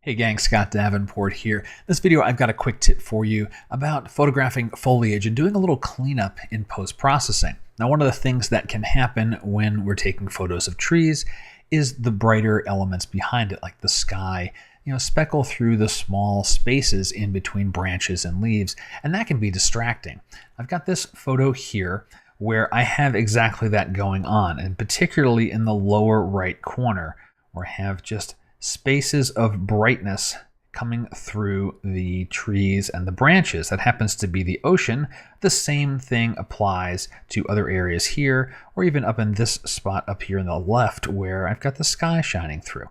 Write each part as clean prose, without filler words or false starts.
Hey gang, Scott Davenport here. This video I've got a quick tip for you about photographing foliage and doing a little cleanup in post-processing. Now, one of the things that can happen when we're taking photos of trees is the brighter elements behind it, like the sky, speckle through the small spaces in between branches and leaves, and that can be distracting. I've got this photo here where I have exactly that going on, and particularly in the lower right corner, where I have just spaces of brightness coming through the trees and the branches. That happens to be the ocean. The same thing applies to other areas here, or even up in this spot up here in the left where I've got the sky shining through.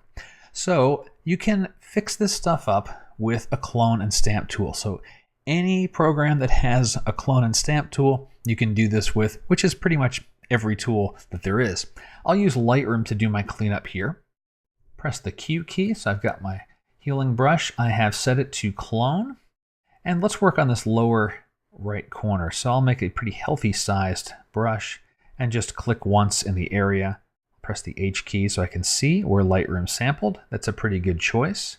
So you can fix this stuff up with a clone and stamp tool. So any program that has a clone and stamp tool, you can do this with, which is pretty much every tool that there is. I'll use Lightroom to do my cleanup here. Press the Q key, so I've got my healing brush. I have set it to clone, and let's work on this lower right corner. So I'll make a pretty healthy sized brush and just click once in the area. Press the H key so I can see where Lightroom sampled. That's a pretty good choice.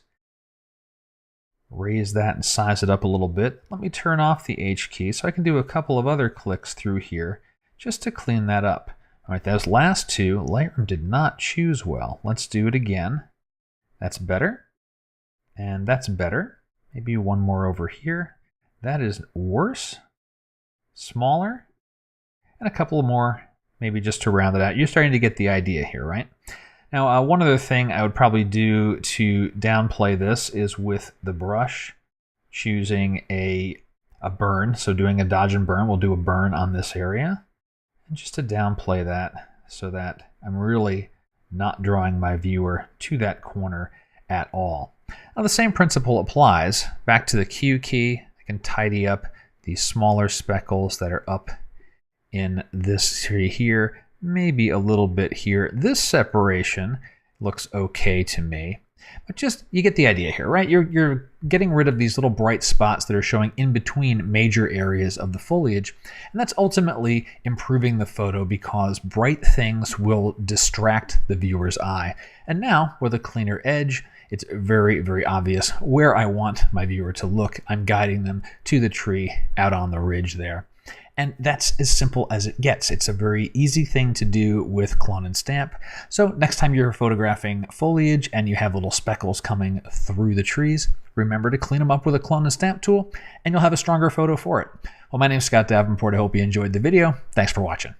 Raise that and size it up a little bit. Let me turn off the H key so I can do a couple of other clicks through here just to clean that up. All right, those last two, Lightroom did not choose well. Let's do it again. That's better. And that's better. Maybe one more over here. That is worse. Smaller. And a couple more, maybe just to round it out. You're starting to get the idea here, right? Now, one other thing I would probably do to downplay this is with the brush, choosing a burn. So doing a dodge and burn, we'll do a burn on this area. And just to downplay that so that I'm really not drawing my viewer to that corner at all. Now the same principle applies. Back to the Q key, I can tidy up these smaller speckles that are up in this tree here, maybe a little bit here. This separation looks okay to me. But just, you get the idea here, right? You're getting rid of these little bright spots that are showing in between major areas of the foliage. And that's ultimately improving the photo because bright things will distract the viewer's eye. And now, with a cleaner edge, it's very, very obvious where I want my viewer to look. I'm guiding them to the tree out on the ridge there. And that's as simple as it gets. It's a very easy thing to do with clone and stamp. So next time you're photographing foliage and you have little speckles coming through the trees, remember to clean them up with a clone and stamp tool, and you'll have a stronger photo for it. Well, my name's Scott Davenport. I hope you enjoyed the video. Thanks for watching.